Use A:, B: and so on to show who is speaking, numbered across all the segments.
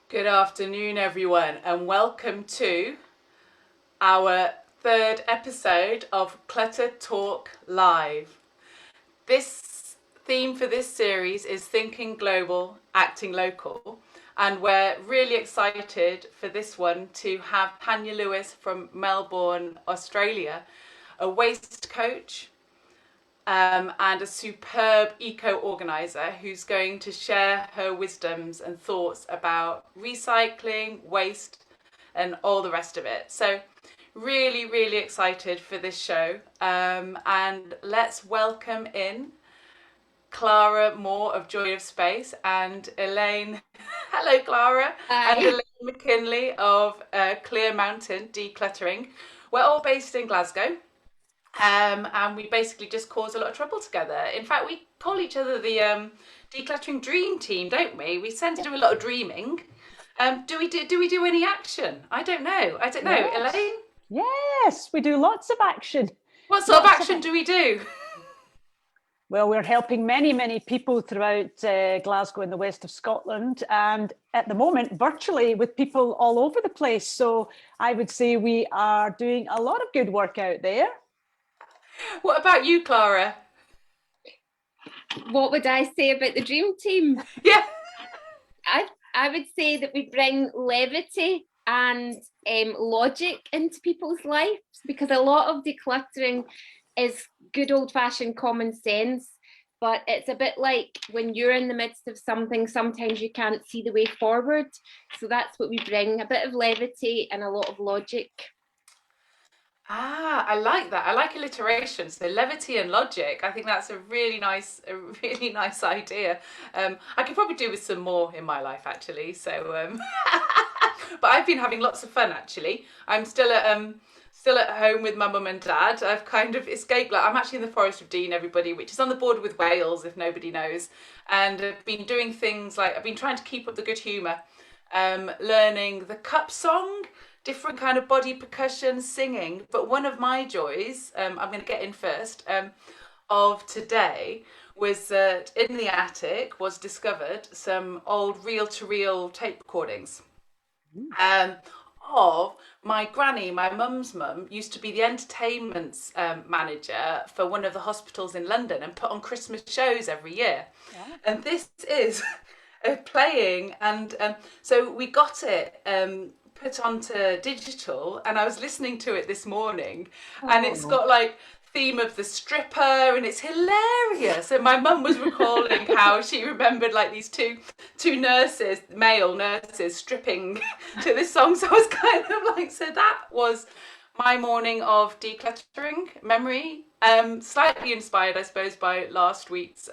A: Good afternoon, everyone, and welcome to our third episode of Clutter Talk Live. This theme for this series is Thinking Global, Acting Local, and we're really excited for this one to have Tanya Lewis from Melbourne, Australia, a waste coach, and a superb eco-organizer who's going to share her wisdoms and thoughts about recycling, waste, and all the rest of it. So really, really excited for this show. And let's welcome in Clara Moore of Joy of Space and Elaine. Hello, Clara.
B: Hi.
A: And Elaine McKinley of Clear Mountain Decluttering. We're all based in Glasgow. And we basically just cause a lot of trouble together. In fact, we call each other the decluttering dream team, don't we? We tend to do a lot of dreaming. Do we do any action? I don't know. I don't know.
B: Yes.
A: Elaine,
B: Yes, we do lots of action.
A: what sort of
B: Lots of
A: action do we do?
B: Well, we're helping many, many people throughout Glasgow and the west of Scotland, and at the moment, virtually with people all over the place. So I would say we are doing a lot of good work out there.
A: What about you, Clara?
C: What would I say about the dream team?
A: Yeah.
C: I would say that we bring levity and logic into people's lives, because a lot of decluttering is good old-fashioned common sense, but it's a bit like when you're in the midst of something, sometimes you can't see the way forward. So that's what we bring, a bit of levity and a lot of logic.
A: Ah, I like that. I like alliteration. So levity and logic. I think that's a really nice idea. I could probably do with some more in my life, actually. So, but I've been having lots of fun. Actually, I'm still at home with my mum and dad. I've kind of escaped. Like I'm actually in the Forest of Dean, everybody, which is on the border with Wales, if nobody knows. And I've been doing things like I've been trying to keep up the good humour, learning the cup song, different kind of body percussion, singing. But one of my joys, I'm going to get in first, of today was that in the attic was discovered some old reel-to-reel tape recordings um, of my granny, my mum's mum, used to be the entertainment manager for one of the hospitals in London and put on Christmas shows every year.
B: Yeah.
A: And this is playing, and so we got it put onto digital, and I was listening to it this morning, and it's
B: Oh.
A: got like theme of the stripper, and it's hilarious. And my mum was recalling how she remembered like these two nurses, male nurses, stripping to this song. So I was kind of like, so that was my morning of decluttering memory. Slightly inspired, I suppose, by last week's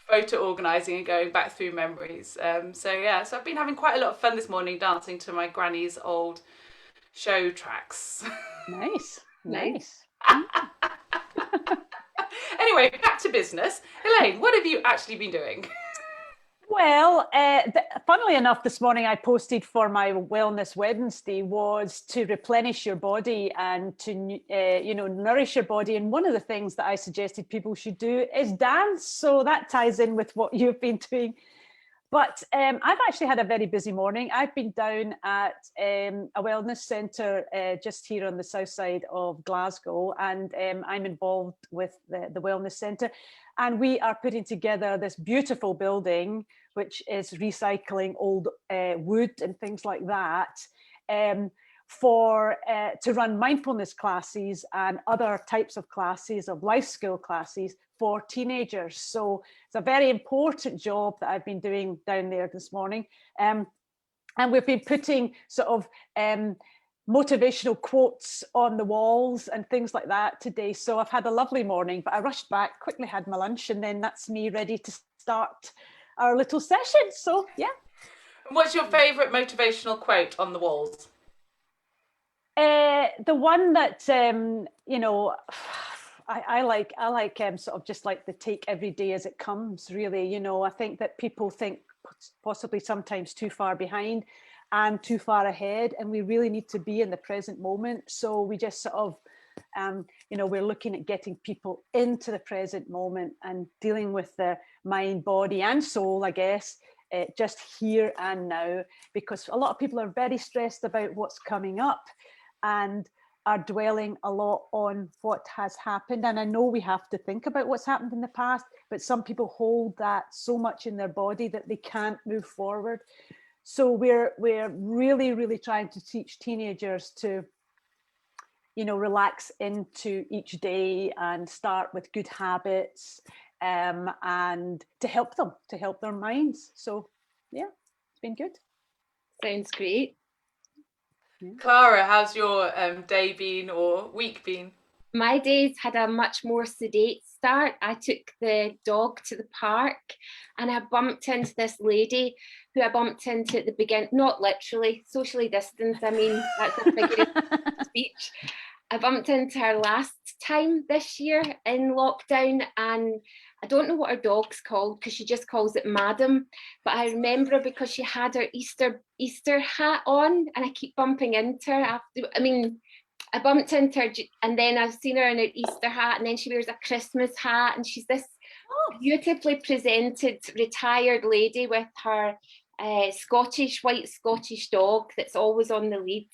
A: photo organising and going back through memories. So yeah, so I've been having quite a lot of fun this morning dancing to my granny's old show tracks.
B: Nice,
C: Nice.
B: nice.
A: Anyway, back to business. Elaine, what have you actually been doing?
B: Well, funnily enough, this morning I posted for my Wellness Wednesday was to replenish your body and to, nourish your body. And one of the things that I suggested people should do is dance. So that ties in with what you've been doing. But I've actually had a very busy morning. I've been down at a wellness centre just here on the south side of Glasgow, and I'm involved with the wellness centre. And we are putting together this beautiful building, which is recycling old wood and things like that, for to run mindfulness classes and other types of classes, of life skill classes for teenagers. So it's a very important job that I've been doing down there this morning. And we've been putting sort of motivational quotes on the walls and things like that today. So I've had a lovely morning, but I rushed back, quickly had my lunch, and then that's me ready to start our little session. So yeah.
A: And what's your favourite motivational quote on the walls?
B: The one that I like sort of just like the take every day as it comes, really. I think that people think possibly sometimes too far behind and too far ahead, and we really need to be in the present moment. So we just sort of we're looking at getting people into the present moment and dealing with the mind, body and soul, I guess, just here and now, because a lot of people are very stressed about what's coming up and are dwelling a lot on what has happened. And I know we have to think about what's happened in the past, but some people hold that so much in their body that they can't move forward. So we're really, really trying to teach teenagers to, you know, relax into each day and start with good habits, and to help their minds. So yeah, it's been good.
C: Sounds great.
A: Clara, how's your day been or week been?
C: My days had a much more sedate start. I took the dog to the park and I bumped into this lady who I bumped into at the beginning, not literally, socially distanced. I mean, that's a figure of speech. I bumped into her last time this year in lockdown, and I don't know what her dog's called because she just calls it Madam, but I remember her because she had her Easter hat on, and I keep bumping into her after. I mean, I bumped into her and then I've seen her in her Easter hat, and then she wears a Christmas hat, and she's this beautifully presented retired lady with her white Scottish dog that's always on the lead.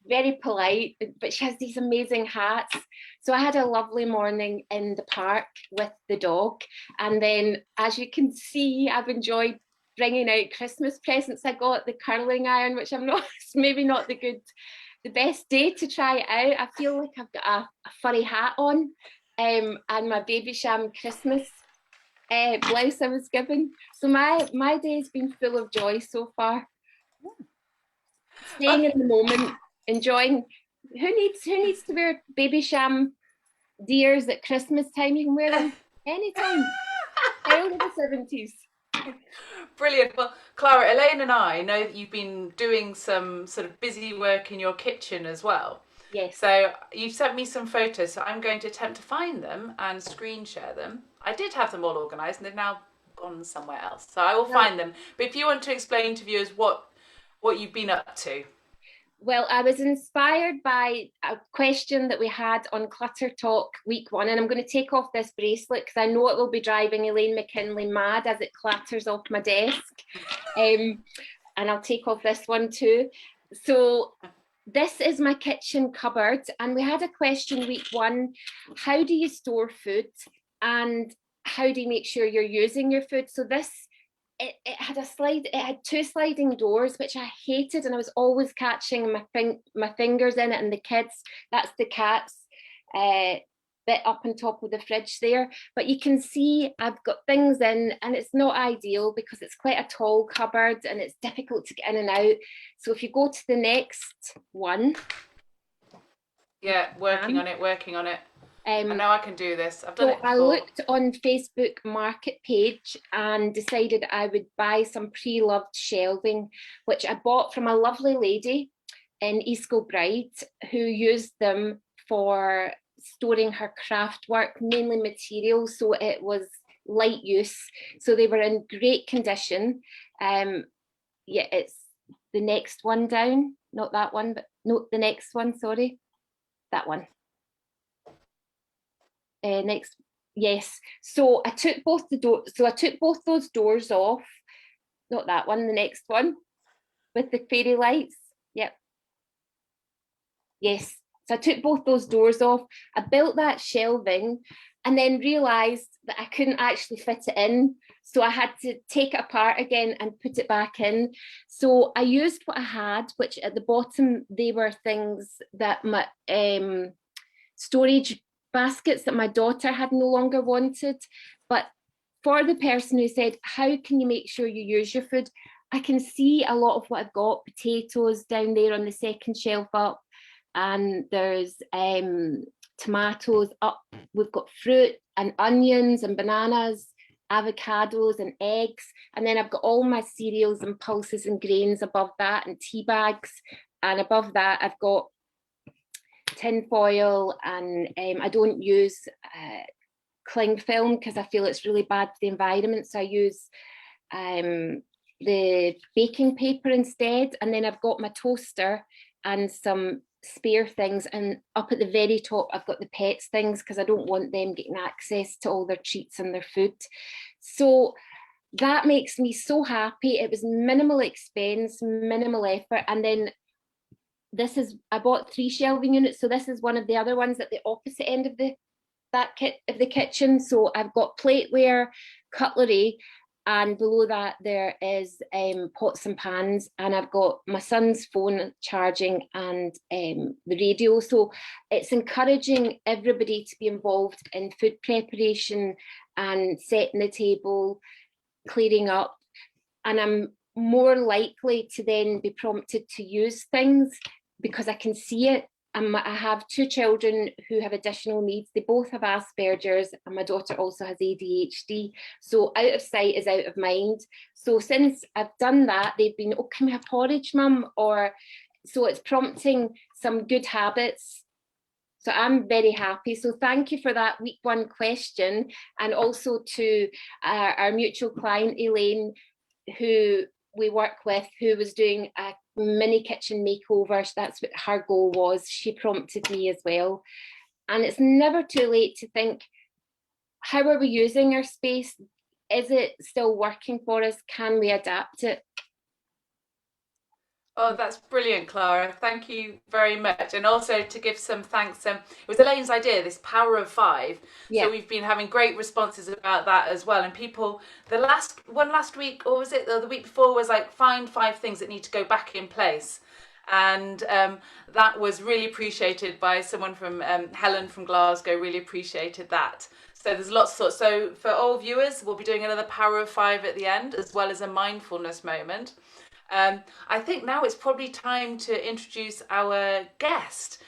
C: Very polite, but she has these amazing hats. So I had a lovely morning in the park with the dog. And then, as you can see, I've enjoyed bringing out Christmas presents. I got the curling iron, which I'm not, maybe not the best day to try it out. I feel like I've got a furry hat on, and my baby sham Christmas blouse I was given. So my day's been full of joy so far. Staying in the moment. Enjoying. Who needs to wear baby sham deers at Christmas time? You can wear them anytime. Early the 70s.
A: Brilliant. Well, Clara, Elaine and I know that you've been doing some sort of busy work in your kitchen as well.
C: Yes.
A: So you've sent me some photos, so I'm going to attempt to find them and screen share them. I did have them all organised and they've now gone somewhere else. So I will find them. But if you want to explain to viewers what you've been up to.
C: Well, I was inspired by a question that we had on Clutter Talk week 1, and I'm going to take off this bracelet because I know it will be driving Elaine McKinley mad as it clatters off my desk. And I'll take off this one too. So this is my kitchen cupboard, and we had a question week 1, how do you store food and how do you make sure you're using your food? So this, it had 2 sliding doors, which I hated, and I was always catching my fingers in it, and the kids, that's the cat's bit up on top of the fridge there. But you can see I've got things in, and it's not ideal because it's quite a tall cupboard and it's difficult to get in and out. So if you go to the next one.
A: Yeah, working on it. I know I can do this. I've done it before.
C: I looked on Facebook Market page and decided I would buy some pre-loved shelving, which I bought from a lovely lady in East Kilbride who used them for storing her craft work, mainly materials, so it was light use. So they were in great condition. Yeah, it's the next one down, not that one, but no, the next one, sorry, that one. Next, yes. So I took both those doors off. Not that one, the next one with the fairy lights. Yep. Yes. So I took both those doors off. I built that shelving and then realised that I couldn't actually fit it in. So I had to take it apart again and put it back in. So I used what I had, which at the bottom, they were things that my storage baskets that my daughter had no longer wanted. But for the person who said, how can you make sure you use your food? I can see a lot of what I've got, potatoes down there on the second shelf up, and there's tomatoes up. We've got fruit and onions and bananas, avocados and eggs. And then I've got all my cereals and pulses and grains above that, and tea bags. And above that, I've got tin foil, and I don't use cling film because I feel it's really bad for the environment, so I use the baking paper instead. And then I've got my toaster and some spare things, and up at the very top I've got the pets things because I don't want them getting access to all their treats and their food. So that makes me so happy. It was minimal expense, minimal effort. And then I bought 3 shelving units. So this is one of the other ones at the opposite end of the kitchen. So I've got plateware, cutlery, and below that there is pots and pans, and I've got my son's phone charging and the radio. So it's encouraging everybody to be involved in food preparation and setting the table, clearing up, and I'm more likely to then be prompted to use things because I can see it. I have 2 children who have additional needs. They both have Asperger's, and my daughter also has ADHD. So out of sight is out of mind. So since I've done that, they've been, oh, can we have porridge, Mum? So it's prompting some good habits. So I'm very happy. So thank you for that week 1 question. And also to our mutual client, Elaine, who we work with, who was doing a mini kitchen makeover. That's what her goal was. She prompted me as well. And it's never too late to think, how are we using our space? Is it still working for us? Can we adapt it?
A: Oh, that's brilliant, Clara. Thank you very much. And also to give some thanks. It was Elaine's idea, this power of 5. Yeah. So we've been having great responses about that as well. And people, last week, or was it the week before, was like, find 5 things that need to go back in place. And that was really appreciated by someone from Helen from Glasgow, really appreciated that. So there's lots of thoughts. So for all viewers, we'll be doing another power of 5 at the end, as well as a mindfulness moment. I think now it's probably time to introduce our guest,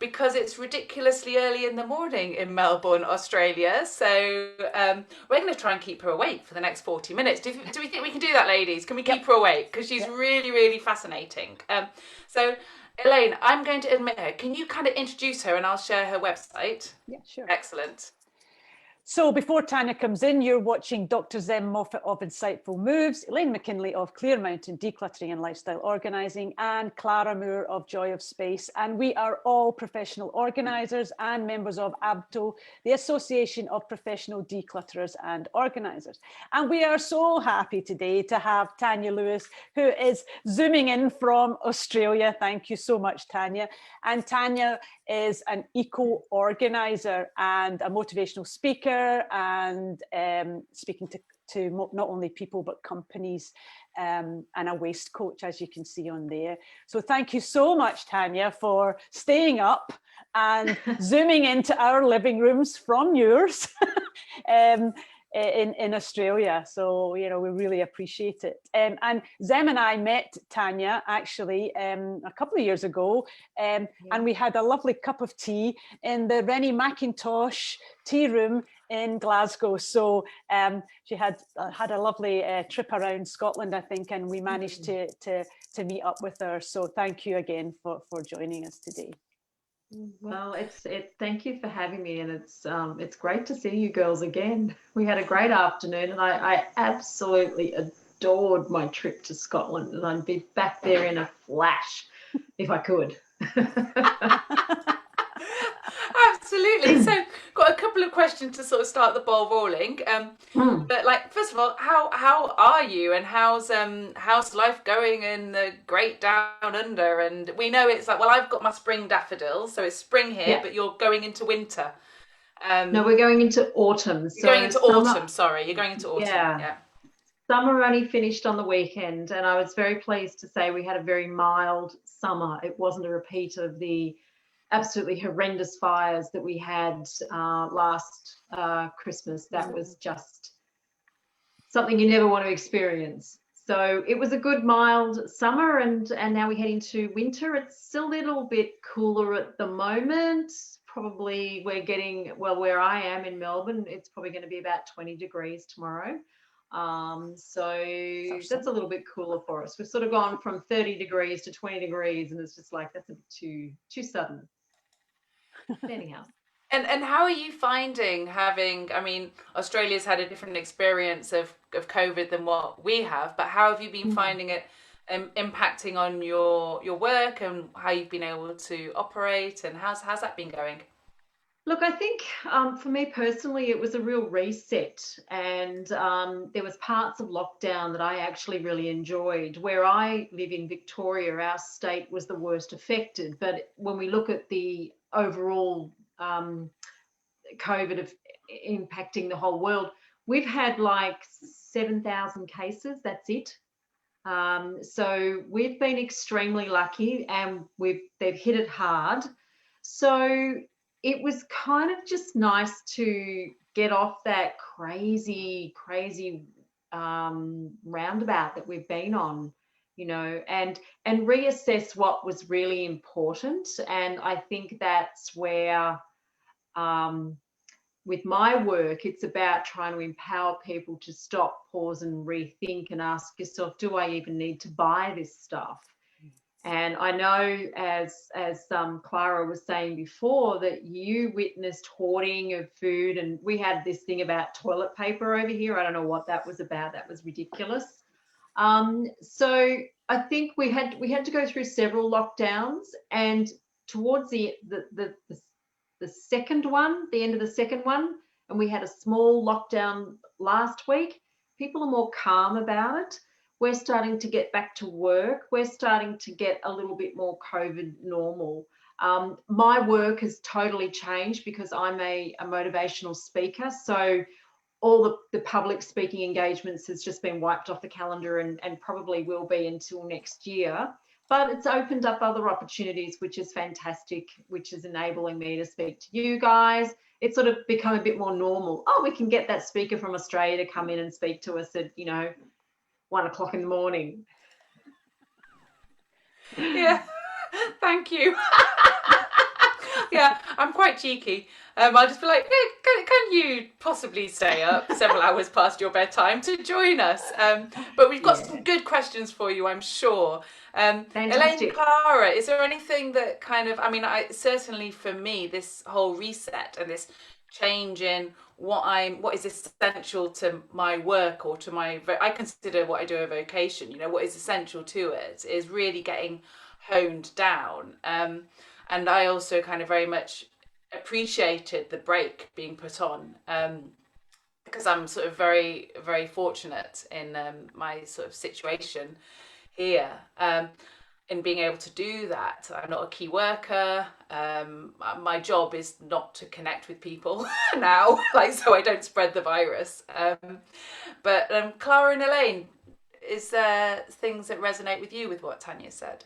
A: because it's ridiculously early in the morning in Melbourne, Australia. So we're going to try and keep her awake for the next 40 minutes. Do we think we can do that, ladies? Can we keep her awake? Because she's really, really fascinating. So Elaine, I'm going to admit her. Can you kind of introduce her and I'll share her website?
B: Yeah, sure.
A: Excellent.
B: So before Tanya comes in, you're watching Dr. Zem Moffat of Insightful Moves, Elaine McKinley of Clear Mountain Decluttering and Lifestyle Organising, and Clara Moore of Joy of Space. And we are all professional organisers and members of ABTO, the Association of Professional Declutterers and Organisers. And we are so happy today to have Tanya Lewis, who is zooming in from Australia. Thank you so much, Tanya. And Tanya is an eco-organiser and a motivational speaker, and speaking to not only people but companies, and a waste coach, as you can see on there. So thank you so much, Tanya, for staying up and zooming into our living rooms from yours in Australia. So, you know, we really appreciate it. And Zem and I met Tanya actually a couple of years ago, and we had a lovely cup of tea in the Rennie Mackintosh tea room in Glasgow. So she had a lovely trip around Scotland, I think, and we managed to meet up with her. So thank you again for joining us today.
D: Well, thank you for having me, and it's great to see you girls again. We had a great afternoon, and I absolutely adored my trip to Scotland, and I'd be back there in a flash if I could.
A: Absolutely. So, got a couple of questions to sort of start the ball rolling. But like, first of all, how are you, and how's life going in the great down under? And we know it's like, well, I've got my spring daffodils, so it's spring here, but you're going into winter.
D: No, we're going into autumn.
A: You're going into autumn. Sorry, you're going into autumn. Yeah.
D: Summer only finished on the weekend, and I was very pleased to say we had a very mild summer. It wasn't a repeat of the absolutely horrendous fires that we had last Christmas. That was just something you never want to experience. So it was a good mild summer, and now we head into winter. It's a little bit cooler at the moment. Probably we're getting, well, where I am in Melbourne, it's probably going to be about 20 degrees tomorrow. So that's a little bit cooler for us. We've sort of gone from 30 degrees to 20 degrees, and it's just like, that's a bit too sudden. Anyhow.
A: And how are you finding having, I mean, Australia's had a different experience of COVID than what we have, but how have you been finding it impacting on your work, and how you've been able to operate, and how's that been going?
D: Look, I think for me personally, it was a real reset, and there was parts of lockdown that I actually really enjoyed. Where I live in Victoria, our state was the worst affected, but when we look at the overall COVID of impacting the whole world, we've had like 7,000 cases. That's it. So we've been extremely lucky, and they've hit it hard. So it was kind of just nice to get off that crazy, crazy roundabout that we've been on, and reassess what was really important. And I think that's where with my work, it's about trying to empower people to stop, pause, and rethink and ask yourself, do I even need to buy this stuff? And I know, as Clara was saying before, that you witnessed hoarding of food, and we had this thing about toilet paper over here. I don't know what that was about. That was ridiculous. So I think we had to go through several lockdowns, and towards the second one, the end of the second one, and we had a small lockdown last week, people are more calm about it. We're starting to get back to work. We're starting to get a little bit more COVID normal. My work has totally changed because I'm a motivational speaker. So all the public speaking engagements has just been wiped off the calendar, and probably will be until next year. But it's opened up other opportunities, which is fantastic, which is enabling me to speak to you guys. It's sort of become a bit more normal. Oh, we can get that speaker from Australia to come in and speak to us at, 1 o'clock in the morning.
A: Yeah, thank you. Yeah, I'm quite cheeky. I'll just be like, hey, can you possibly stay up several hours past your bedtime to join us? But we've got some good questions for you, I'm sure. Elaine, Clara, is there anything that kind of, certainly for me, this whole reset and this change in what is essential to my work or to I consider what I do a vocation, what is essential to it is really getting honed down. And I also kind of very much appreciated the break being put on, because I'm sort of very, very fortunate in my sort of situation here, in being able to do that. I'm not a key worker. My job is not to connect with people now, so I don't spread the virus. But Clara and Elaine, is there things that resonate with you with what Tanya said?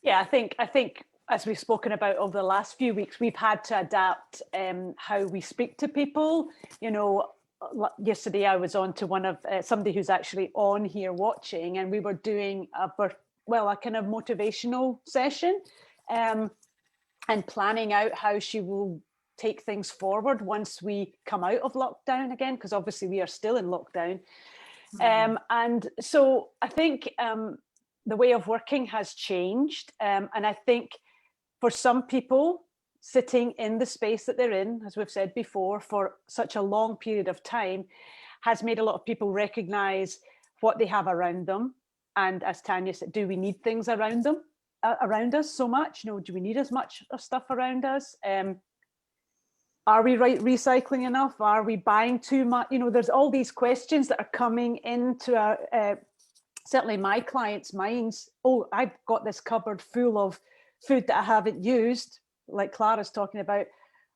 B: Yeah, I think as we've spoken about over the last few weeks, we've had to adapt how we speak to people. Yesterday I was on to one of somebody who's actually on here watching, and we were doing a kind of motivational session, and planning out how she will take things forward once we come out of lockdown again, because obviously we are still in lockdown. And so I think the way of working has changed, and I think for some people, sitting in the space that they're in, as we've said before, for such a long period of time has made a lot of people recognize what they have around them. And as Tanya said, do we need things around us so much? Do we need as much stuff around us? Are we recycling enough? Are we buying too much? There's all these questions that are coming into our, certainly my clients' minds. Oh, I've got this cupboard full of food that I haven't used, like Clara's talking about.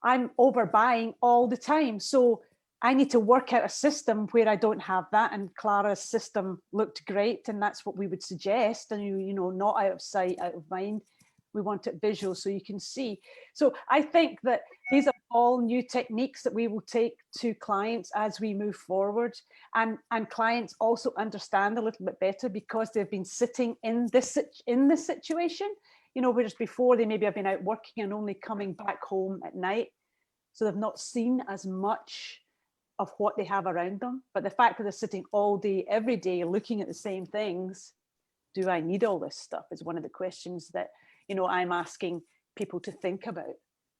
B: I'm overbuying all the time. So I need to work out a system where I don't have that. And Clara's system looked great. And that's what we would suggest. And, not out of sight, out of mind. We want it visual so you can see. So I think that these are all new techniques that we will take to clients as we move forward. And clients also understand a little bit better because they've been sitting in this situation. Whereas before they maybe have been out working and only coming back home at night. So they've not seen as much of what they have around them. But the fact that they're sitting all day, every day, looking at the same things, do I need all this stuff, is one of the questions that, I'm asking people to think about.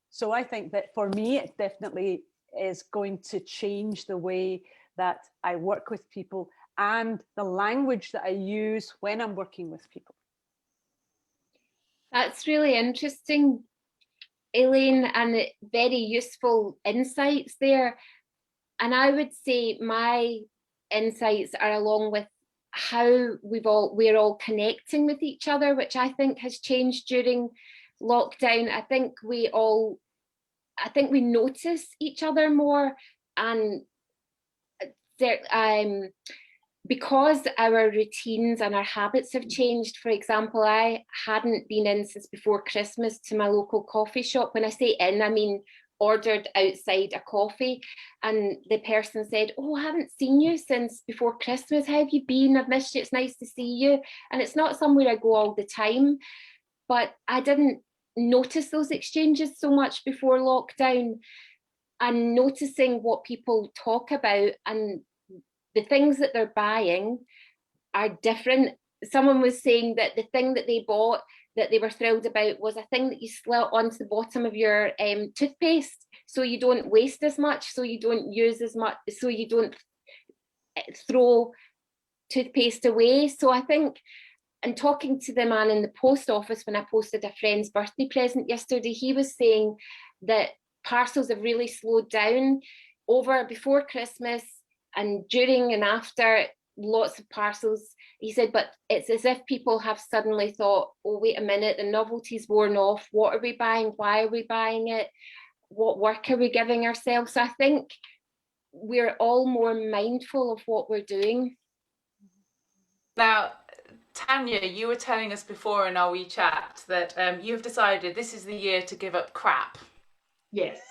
B: So I think that for me, it definitely is going to change the way that I work with people and the language that I use when I'm working with people.
C: That's really interesting. Elaine, and very useful insights there. And I would say my insights are along with how we're all connecting with each other, which I think has changed during lockdown. I think we notice each other more, and because our routines and our habits have changed. For example, I hadn't been in since before Christmas to my local coffee shop. When I say in, I mean ordered outside a coffee, and the person said, "Oh, I haven't seen you since before Christmas. How have you been? I've missed you. It's nice to see you." And it's not somewhere I go all the time, but I didn't notice those exchanges so much before lockdown. And noticing what people talk about and the things that they're buying are different. Someone was saying that the thing that they bought that they were thrilled about was a thing that you slot onto the bottom of your toothpaste, so you don't waste as much, so you don't use as much, so you don't throw toothpaste away. So I think, and talking to the man in the post office when I posted a friend's birthday present yesterday, he was saying that parcels have really slowed down before Christmas and during and after. Lots of parcels, he said, but it's as if people have suddenly thought, oh, wait a minute, the novelty's worn off. What are we buying? Why are we buying it? What work are we giving ourselves? So I think we're all more mindful of what we're doing.
A: Now, Tanya, you were telling us before in our wee chat that you have decided this is the year to give up crap.
D: Yes.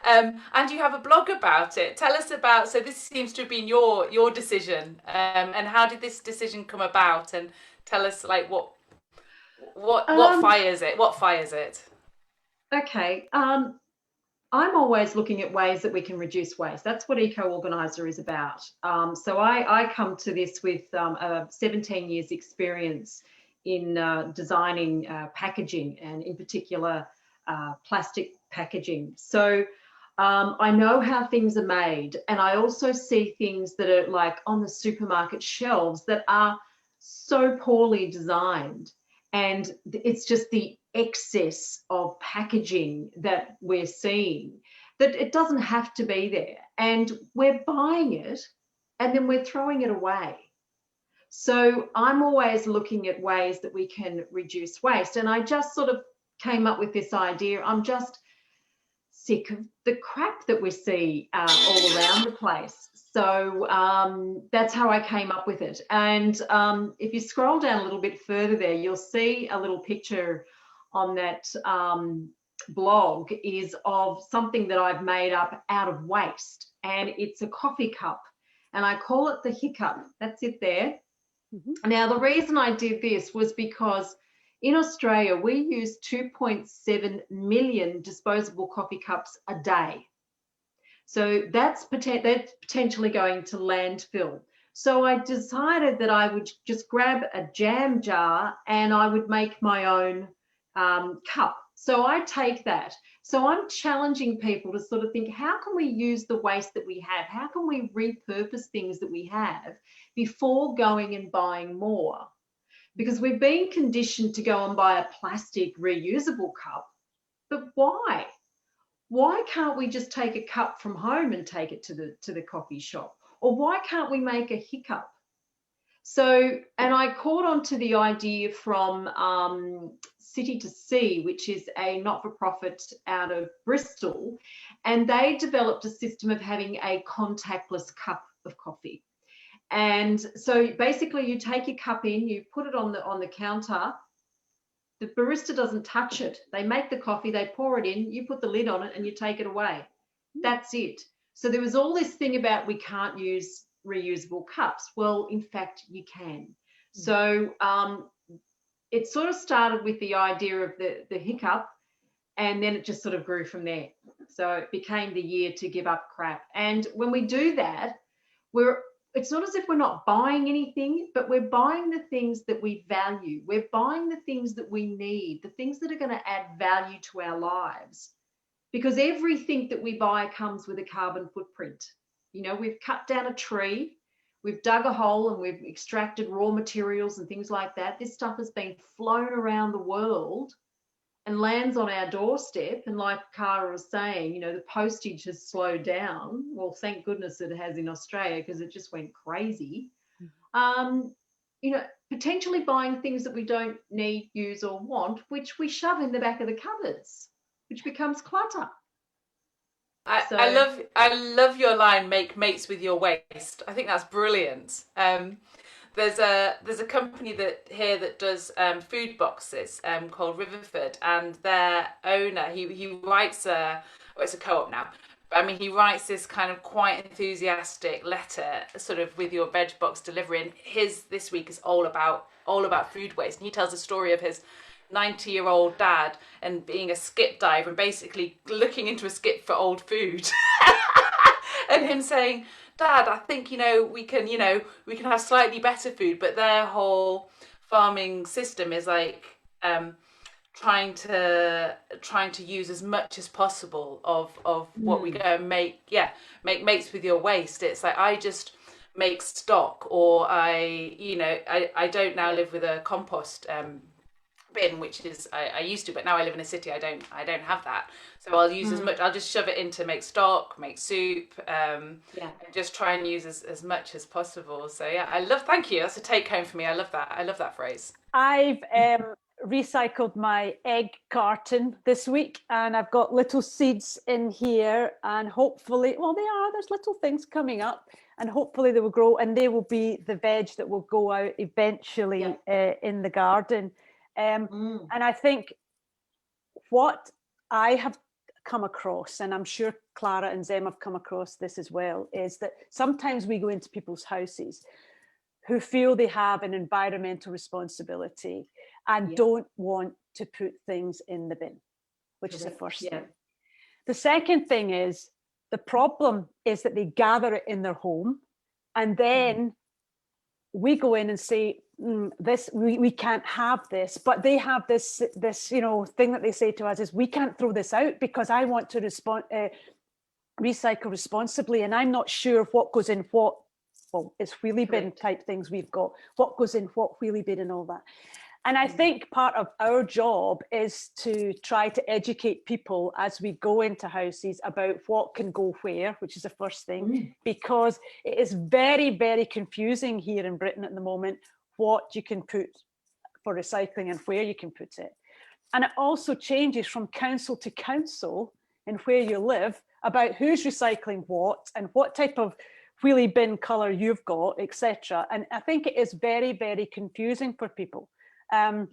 A: And you have a blog about it. Tell us about, so this seems to have been your decision, and how did this decision come about? And tell us, like, what fires it? What fires it?
D: Okay. I'm always looking at ways that we can reduce waste. That's what Eco-Organizer is about. So I come to this with 17 years experience in designing packaging, and in particular plastic packaging. So I know how things are made, and I also see things that are like on the supermarket shelves that are so poorly designed, and it's just the excess of packaging that we're seeing that it doesn't have to be there, and we're buying it and then we're throwing it away. So I'm always looking at ways that we can reduce waste, and I just sort of came up with this idea. I'm just sick of the crap that we see all around the place. So that's how I came up with it. And if you scroll down a little bit further there, you'll see a little picture on that blog is of something that I've made up out of waste. And it's a coffee cup. And I call it the hiccup. That's it there. Mm-hmm. Now, the reason I did this was because in Australia, we use 2.7 million disposable coffee cups a day. So that's potentially going to landfill. So I decided that I would just grab a jam jar and I would make my own cup. So I take that. So I'm challenging people to sort of think, how can we use the waste that we have? How can we repurpose things that we have before going and buying more? Because we've been conditioned to go and buy a plastic reusable cup, but why? Why can't we just take a cup from home and take it to the coffee shop? Or why can't we make a hiccup? So, and I caught on to the idea from City to Sea, which is a not-for-profit out of Bristol, and they developed a system of having a contactless cup of coffee. And so basically you take your cup in, you put it on the counter, the barista doesn't touch it. They make the coffee, they pour it in, you put the lid on it and you take it away. That's it. So there was all this thing about we can't use reusable cups. Well, in fact, you can. So it sort of started with the idea of the hiccup, and then it just sort of grew from there. So it became the year to give up crap. And when we do that, it's not as if we're not buying anything, but we're buying the things that we value. We're buying the things that we need, the things that are going to add value to our lives. Because everything that we buy comes with a carbon footprint. You know, we've cut down a tree, we've dug a hole and we've extracted raw materials and things like that. This stuff has been flown around the world and lands on our doorstep. And like Clara was saying, you know, the postage has slowed down. Well, thank goodness it has in Australia, because it just went crazy. You know, potentially buying things that we don't need, use, or want, which we shove in the back of the cupboards, which becomes clutter.
A: I love your line, make mates with your waste. I think that's brilliant. There's a company that does food boxes called Riverford, and their owner, he writes it's a co-op now. I mean, he writes this kind of quite enthusiastic letter, sort of with your veg box delivery. And his this week is all about food waste. And he tells a story of his 90-year-old dad and being a skip diver and basically looking into a skip for old food, and him saying, "Dad, I think we can have slightly better food." But their whole farming system is like trying to use as much as possible of what we go and make mates with your waste. It's like, I just make stock, or I don't now live with a compost bin, which is I used to, but now I live in a city. I don't have that, so I'll use as much. I'll just shove it in to make stock, make soup, and just try and use as much as possible. So thank you. That's a take home for me. I love that phrase.
B: I've recycled my egg carton this week, and I've got little seeds in here, and hopefully, there's little things coming up, and hopefully they will grow, and they will be the veg that will go out eventually in the garden. And I think what I have come across, and I'm sure Clara and Zem have come across this as well, is that sometimes we go into people's houses who feel they have an environmental responsibility and don't want to put things in the bin, which is the first thing. The second thing is, the problem is that they gather it in their home, and then we go in and say, this we can't have this, but they have this thing that they say to us is, we can't throw this out because I want to recycle responsibly, and I'm not sure what goes in what. Well, it's wheelie bin type things we've got, what goes in what wheelie bin and all that. And I think part of our job is to try to educate people as we go into houses about what can go where, which is the first thing, because it is very, very confusing here in Britain at the moment what you can put for recycling and where you can put it. And it also changes from council to council in where you live about who's recycling what and what type of wheelie bin colour you've got, etc. And I think it is very, very confusing for people. And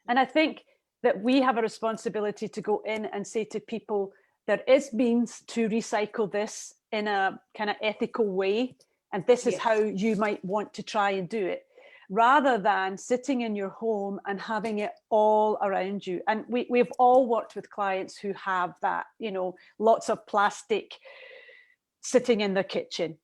B: I think that we have a responsibility to go in and say to people, there is means to recycle this in a kind of ethical way, and this is how you might want to try and do it, rather than sitting in your home and having it all around you. And we've all worked with clients who have that, lots of plastic sitting in their kitchen,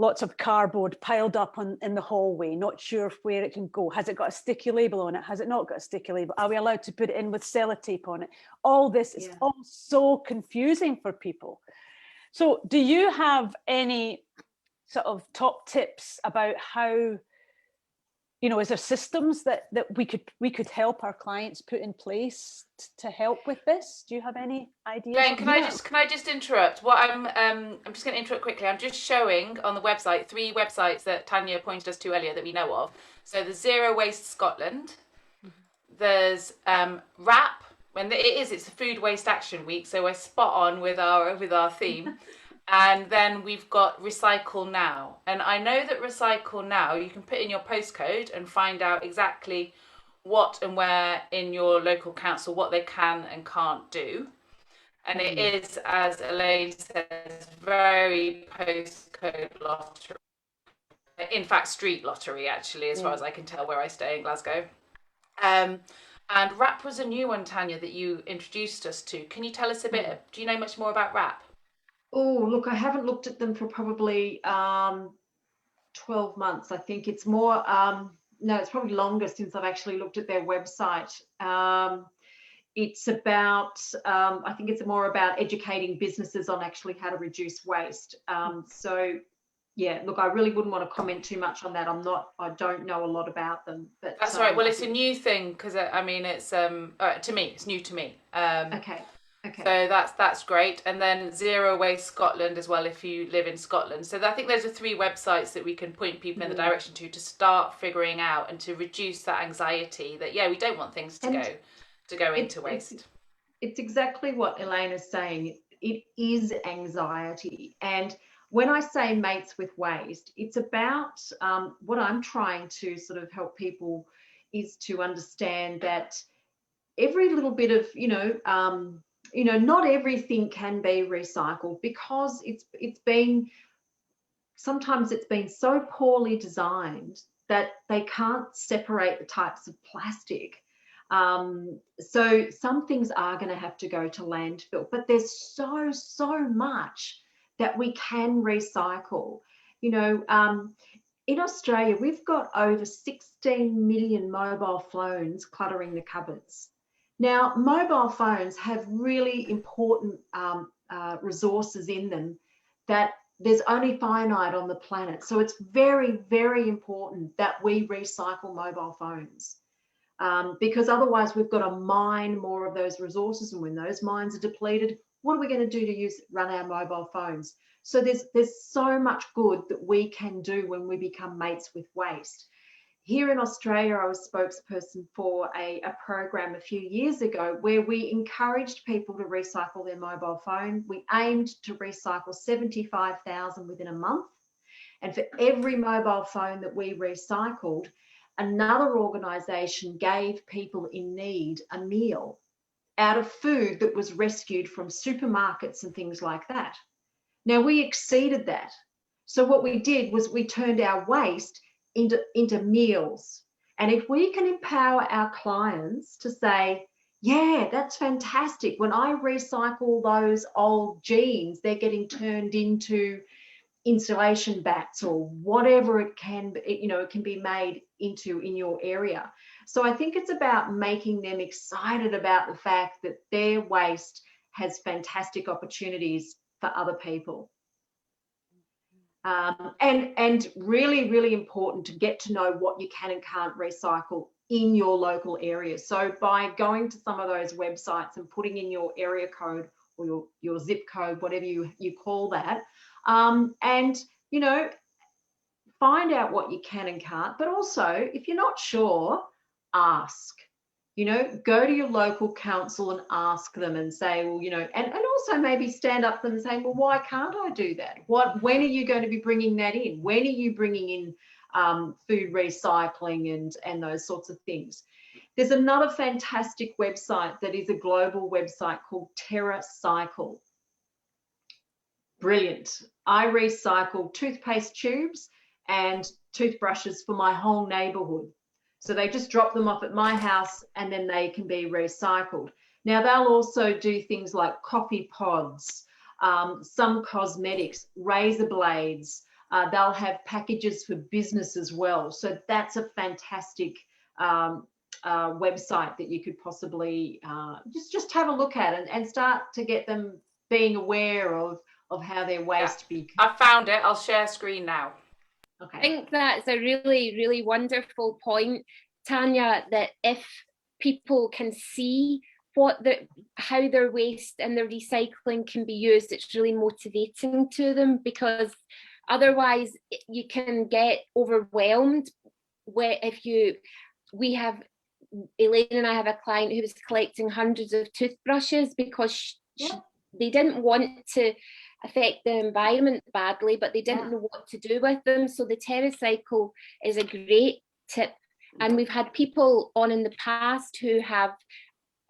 B: lots of cardboard piled up in the hallway, not sure where it can go. Has it got a sticky label on it? Has it not got a sticky label? Are we allowed to put it in with sellotape on it? All this is all so confusing for people. So do you have any sort of top tips about how, is there systems that we could help our clients put in place to help with this? Do you have any ideas?
A: Jane, can I just interrupt? What I'm just going to interrupt quickly. I'm just showing on the website 3 websites that Tanya pointed us to earlier that we know of. So there's Zero Waste Scotland. There's RAP. It's a Food Waste Action Week, so we're spot on with our theme. And then we've got Recycle Now. And I know that Recycle Now, you can put in your postcode and find out exactly what and where in your local council, what they can and can't do. And it is, as Elaine says, very postcode lottery. In fact, street lottery, actually, as far as I can tell where I stay in Glasgow. And RAP was a new one, Tanya, that you introduced us to. Can you tell us a bit? Do you know much more about RAP?
D: Oh, look, I haven't looked at them for probably 12 months. I think it's more, it's probably longer since I've actually looked at their website. It's about, I think it's more about educating businesses on actually how to reduce waste. So yeah, look, I really wouldn't want to comment too much on that. I don't know a lot about them, but
A: that's right. Well, it's a new thing because I mean, it's to me, it's new to me.
D: Okay.
A: So that's great. And then Zero Waste Scotland as well, if you live in Scotland. So I think those are 3 websites that we can point people in the direction to start figuring out and to reduce that anxiety that, yeah, we don't want things to go into waste.
D: It's exactly what Elaine is saying. It is anxiety. And when I say mates with waste, it's about what I'm trying to sort of help people is to understand that every little bit of, not everything can be recycled because sometimes it's been so poorly designed that they can't separate the types of plastic. So some things are going to have to go to landfill, but there's so much that we can recycle. In Australia, we've got over 16 million mobile phones cluttering the cupboards. Now, mobile phones have really important resources in them that there's only finite on the planet. So it's very, very important that we recycle mobile phones. Because otherwise we've got to mine more of those resources, and when those mines are depleted, what are we going to do to run our mobile phones? So there's so much good that we can do when we become mates with waste. Here in Australia, I was spokesperson for a program a few years ago where we encouraged people to recycle their mobile phone. We aimed to recycle 75,000 within a month, and for every mobile phone that we recycled, another organisation gave people in need a meal out of food that was rescued from supermarkets and things like that. Now, we exceeded that. So what we did was we turned our waste into meals. And if we can empower our clients to say, yeah, that's fantastic. When I recycle those old jeans, they're getting turned into insulation bats or whatever it can be made into in your area. So I think it's about making them excited about the fact that their waste has fantastic opportunities for other people. And really, really important to get to know what you can and can't recycle in your local area. So by going to some of those websites and putting in your area code or your zip code, whatever you call that, and find out what you can and can't. But also, if you're not sure, ask. Go to your local council and ask them and say, well, and also maybe stand up to them and say, well, why can't I do that? When are you going to be bringing that in? When are you bringing in food recycling and those sorts of things? There's another fantastic website that is a global website called TerraCycle. Brilliant. I recycle toothpaste tubes and toothbrushes for my whole neighbourhood. So they just drop them off at my house and then they can be recycled. Now, they'll also do things like coffee pods, some cosmetics, razor blades. They'll have packages for business as well. So that's a fantastic website that you could possibly just have a look at and start to get them being aware of how their waste
A: I found it. I'll share screen now.
C: Okay. I think that's a really, really wonderful point, Tanya, that if people can see how their waste and their recycling can be used, it's really motivating to them, because otherwise you can get overwhelmed. Elaine and I have a client who was collecting hundreds of toothbrushes because they didn't want to affect the environment badly, but they didn't know what to do with them. So the TerraCycle is a great tip. And we've had people on in the past who have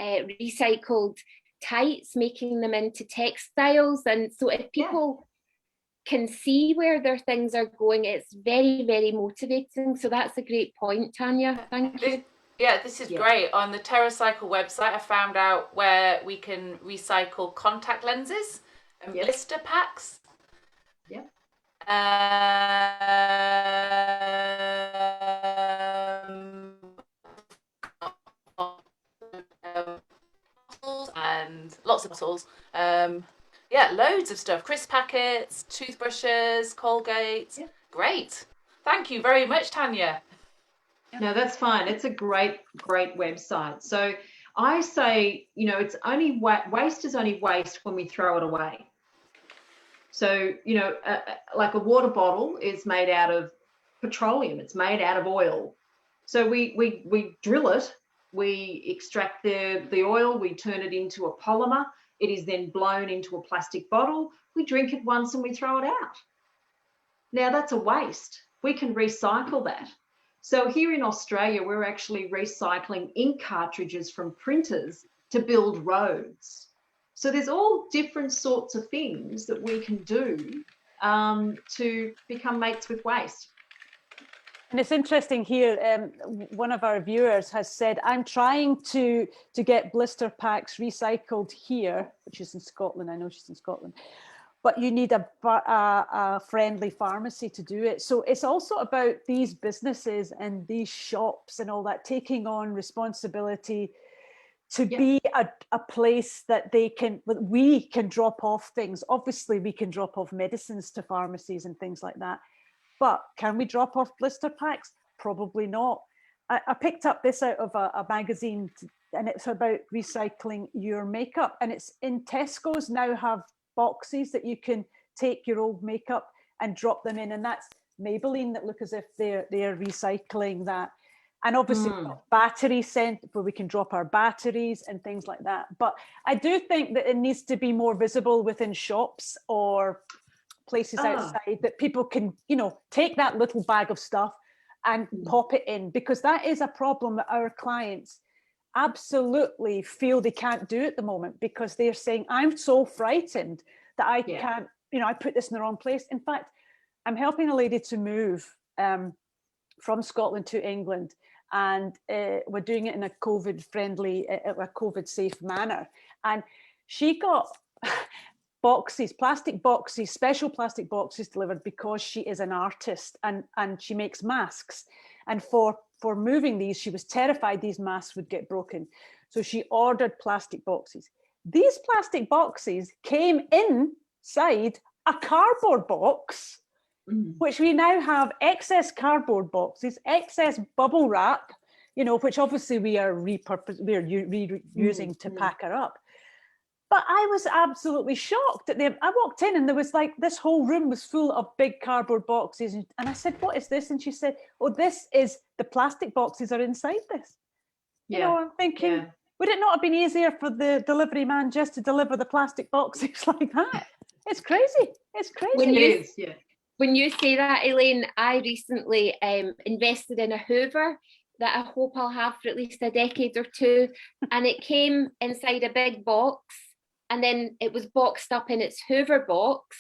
C: recycled tights, making them into textiles. And so if people can see where their things are going, it's very, very motivating. So that's a great point, Tanya. Thank you.
A: Yeah, this is great. On the TerraCycle website, I found out where we can recycle contact lenses and blister packs.
D: Yep.
A: And lots of bottles. Yeah, loads of stuff. Crisp packets, toothbrushes, Colgate.
D: Yeah.
A: Great. Thank you very much, Tanya.
D: No, that's fine. It's a great website. So I say, it's only waste is only waste when we throw it away. So, like a water bottle is made out of petroleum. It's made out of oil. So we drill it, we extract the oil, we turn it into a polymer. It is then blown into a plastic bottle. We drink it once and we throw it out. Now that's a waste. We can recycle that. So here in Australia, we're actually recycling ink cartridges from printers to build roads. So there's all different sorts of things that we can do to become mates with waste.
B: And it's interesting here, one of our viewers has said, I'm trying to get blister packs recycled here, which is in Scotland. I know she's in Scotland. But you need a friendly pharmacy to do it. So it's also about these businesses and these shops and all that, taking on responsibility to be a place that we can drop off things. Obviously, we can drop off medicines to pharmacies and things like that. But can we drop off blister packs? Probably not. I picked up this out of a magazine, and it's about recycling your makeup. And it's in Tesco's now have boxes that you can take your old makeup and drop them in, and that's Maybelline that look as if they're recycling that. And obviously battery scent where we can drop our batteries and things like that. But I do think that it needs to be more visible within shops or places outside, that people can, take that little bag of stuff and pop it in, because that is a problem that our clients absolutely feel they can't do at the moment, because they're saying, I'm so frightened that I can't, I put this in the wrong place. In fact, I'm helping a lady to move from Scotland to England, and we're doing it in a COVID-friendly, a COVID-safe manner. And she got plastic boxes, special plastic boxes delivered, because she is an artist and she makes masks. And for moving these, she was terrified these masks would get broken. So she ordered plastic boxes. These plastic boxes came inside a cardboard box, which we now have excess cardboard boxes, excess bubble wrap, which obviously we are reusing to pack her up. But I was absolutely shocked. I walked in and there was like, this whole room was full of big cardboard boxes. And I said, what is this? And she said, oh, this is the plastic boxes are inside this. I'm thinking, would it not have been easier for the delivery man just to deliver the plastic boxes like that? It's crazy. It's crazy.
C: When you say that, Elaine, I recently invested in a Hoover that I hope I'll have for at least a decade or two. And it came inside a big box, and then it was boxed up in its Hoover box.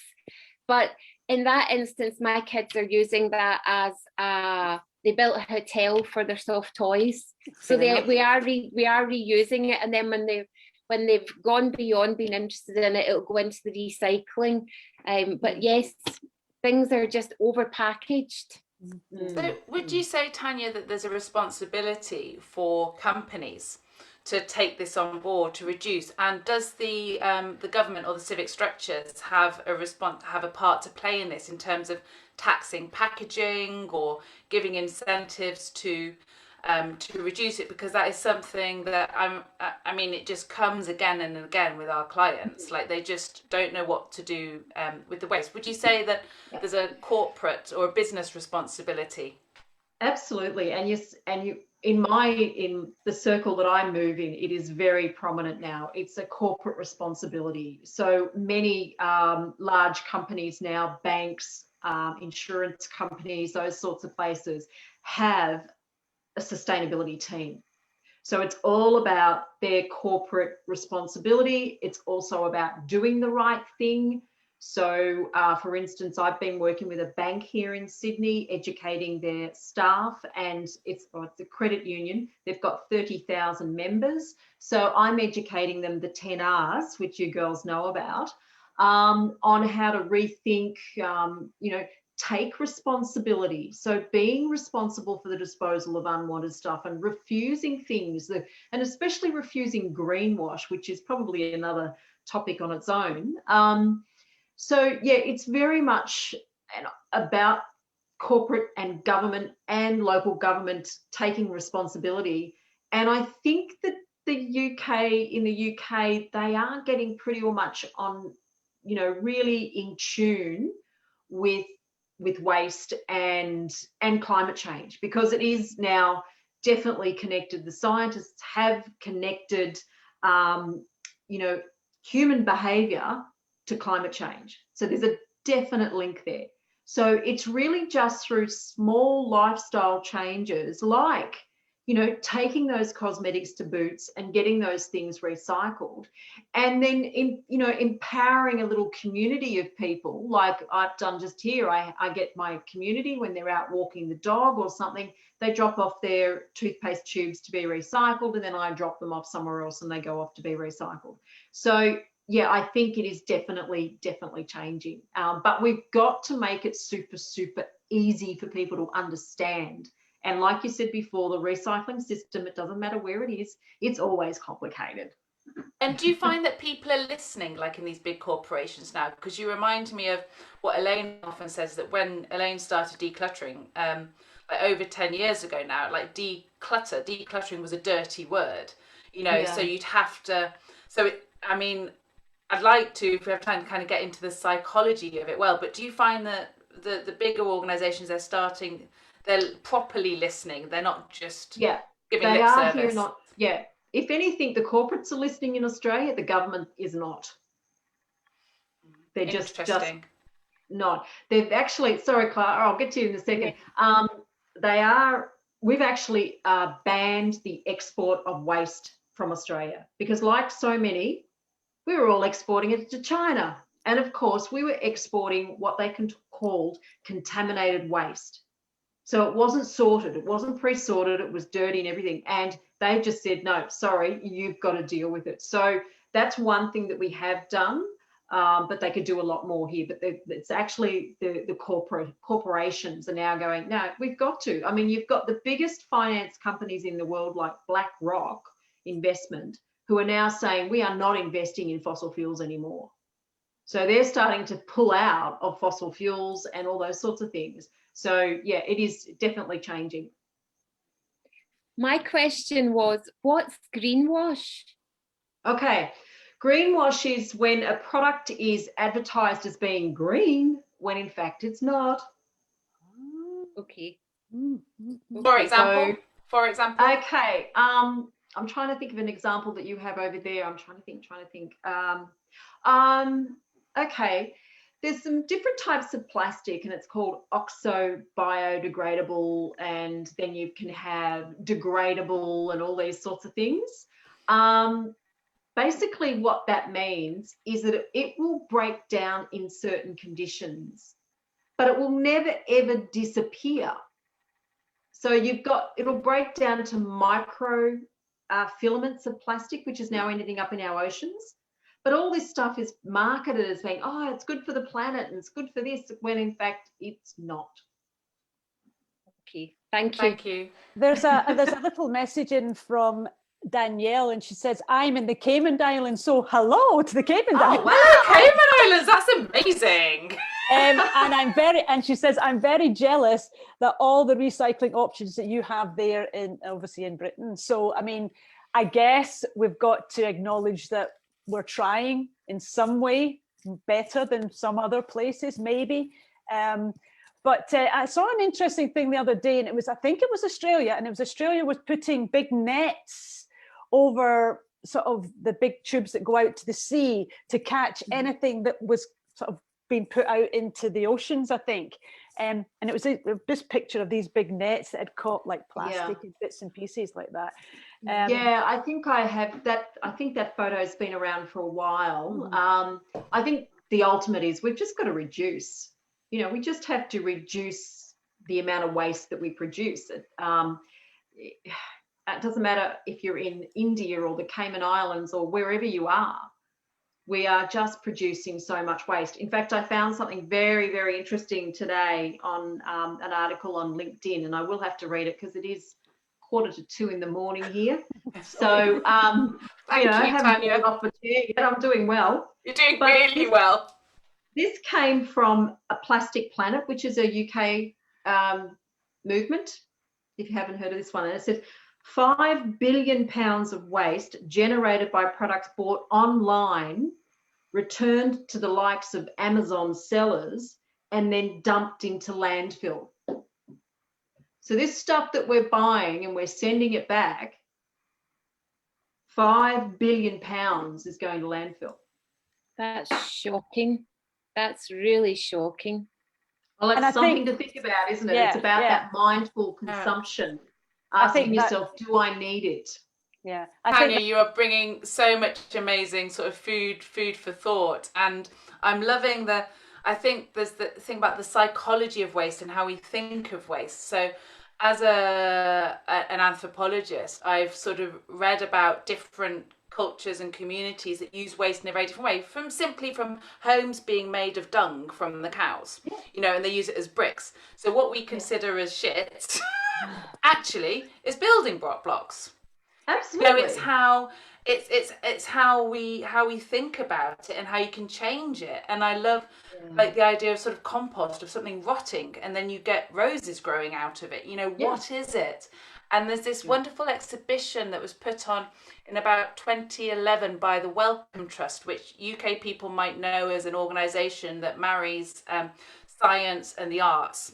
C: But in that instance, my kids are using that as they built a hotel for their soft toys. So we are reusing it. And then when they've gone beyond being interested in it, it'll go into the recycling. But yes, things are just overpackaged.
A: So would you say, Tanya, that there's a responsibility for companies to take this on board to reduce? And does the government or the civic structures have a part to play in this, in terms of taxing packaging or giving incentives to reduce it? Because that is something that it just comes again and again with our clients. Like, they just don't know what to do with the waste. Would you say that there's a corporate or a business responsibility?
D: Absolutely. And yes, and in the circle that I move in, it is very prominent now. It's a corporate responsibility. So many large companies now, banks, insurance companies, those sorts of places, have a sustainability team. So it's all about their corporate responsibility. It's also about doing the right thing. So for instance, I've been working with a bank here in Sydney, educating their staff, and it's a credit union. They've got 30,000 members. So I'm educating them the 10 R's, which you girls know about, on how to rethink, take responsibility. So being responsible for the disposal of unwanted stuff and refusing things, and especially refusing greenwash, which is probably another topic on its own. So yeah, it's very much about corporate and government and local government taking responsibility. And I think that in the UK, they are getting pretty much on, really in tune with waste and climate change, because it is now definitely connected. The scientists have connected, human behavior to climate change. So there's a definite link there. So it's really just through small lifestyle changes, like, taking those cosmetics to Boots and getting those things recycled, and then empowering a little community of people, like I've done just here. I get my community, when they're out walking the dog or something, they drop off their toothpaste tubes to be recycled, and then I drop them off somewhere else and they go off to be recycled. So yeah, I think it is definitely changing, but we've got to make it super easy for people to understand. And like you said before, the recycling system, it doesn't matter where it is, it's always complicated.
A: And do you find that people are listening, like in these big corporations now? Because you remind me of what Elaine often says, that when Elaine started decluttering, like over 10 years ago now, like decluttering was a dirty word, so you'd have to, I'd like to, if we have time, kind of get into the psychology of it but do you find that the bigger organisations, they're properly listening, they're not just giving lip service?
D: If anything, the corporates are listening in Australia, the government is not. They're just not. They've actually, sorry Clara, I'll get to you in a second. We've actually banned the export of waste from Australia, because like so many, we were all exporting it to China. And of course, we were exporting what they called contaminated waste. So it wasn't sorted, it wasn't pre-sorted, it was dirty and everything. And they just said, no, sorry, you've got to deal with it. So that's one thing that we have done, but they could do a lot more here. But it's actually the corporations are now going, no, we've got to. I mean, you've got the biggest finance companies in the world, like BlackRock Investment, who are now saying we are not investing in fossil fuels anymore. So they're starting to pull out of fossil fuels and all those sorts of things. So yeah, it is definitely changing.
C: My question was, what's greenwash?
D: Okay, greenwash is when a product is advertised as being green when in fact it's not.
C: Okay.
A: For example?
D: Okay. I'm trying to think of an example that you have over there. I'm trying to think. Okay. There's some different types of plastic, and it's called oxo-biodegradable, and then you can have degradable and all these sorts of things. Basically what that means is that it will break down in certain conditions, but it will never ever disappear. So it'll break down to micro filaments of plastic, which is now ending up in our oceans. But all this stuff is marketed as being, oh, it's good for the planet and it's good for this, when in fact it's not.
C: Okay, thank you.
B: There's a little message in from Danielle, and she says, I'm in the Cayman Islands, so hello to the Cayman Islands.
A: Wow, Cayman Islands, that's amazing.
B: And she says, I'm very jealous that all the recycling options that you have there obviously in Britain. So, I mean, I guess we've got to acknowledge that we're trying in some way better than some other places, maybe. But I saw an interesting thing the other day, and I think it was Australia, and Australia was putting big nets over sort of the big tubes that go out to the sea to catch anything that was sort of being put out into the oceans, I think. And it was this picture of these big nets that had caught like plastic and bits and pieces like that.
D: I think I have that. I think that photo's been around for a while. I think the ultimate is we've just got to reduce. We just have to reduce the amount of waste that we produce. It doesn't matter if you're in India or the Cayman Islands or wherever you are. We are just producing so much waste. In fact, I found something very, very interesting today on an article on LinkedIn, and I will have to read it because it is 1:45 in the morning here. So,
A: Thank you,
D: I haven't
A: Tanya.
D: fallen off the chair yet. I'm doing well.
A: You're doing
D: But
A: really well.
D: This came from A Plastic Planet, which is a UK movement, if you haven't heard of this one. And it says 5 billion pounds of waste generated by products bought online returned to the likes of Amazon sellers and then dumped into landfill. So this stuff that we're buying and we're sending it back, 5 billion pounds is going to landfill.
C: That's shocking. That's really shocking.
D: Well, it's
B: And I
D: something
B: think-
D: to think about, isn't it?
B: Yeah,
D: It's about
B: yeah.
D: that mindful consumption.
B: I think
D: Asking
B: that-
D: yourself, do I need it?
B: Yeah,
A: Tanya, you are bringing so much amazing sort of food for thought, and I'm loving I think there's the thing about the psychology of waste and how we think of waste. So as an anthropologist, I've sort of read about different cultures and communities that use waste in a very different way, from homes being made of dung from the cows, and they use it as bricks. So what we consider as shit actually is building blocks.
D: Absolutely.
A: It's how it's how we think about it and how you can change it. And I love like the idea of sort of compost, of something rotting and then you get roses growing out of it. What is it? And there's this wonderful exhibition that was put on in about 2011 by the Wellcome Trust, which UK people might know as an organisation that marries science and the arts.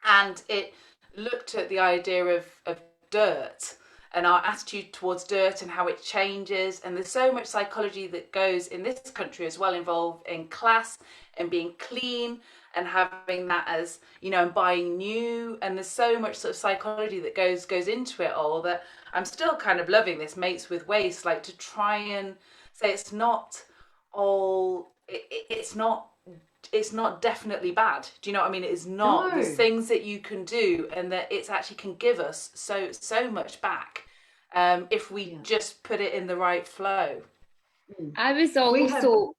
A: And it looked at the idea of dirt and our attitude towards dirt and how it changes. And there's so much psychology that goes in this country as well, involved in class and being clean and having that as, and buying new. And there's so much sort of psychology that goes into it all, that I'm still kind of loving this Mates with Waste, like to try and say it's not all, it's not definitely bad. Do you know what I mean? It is not.
D: No.
A: There's things that you can do and that it's actually can give us so much back if we just put it in the right flow.
C: I was also,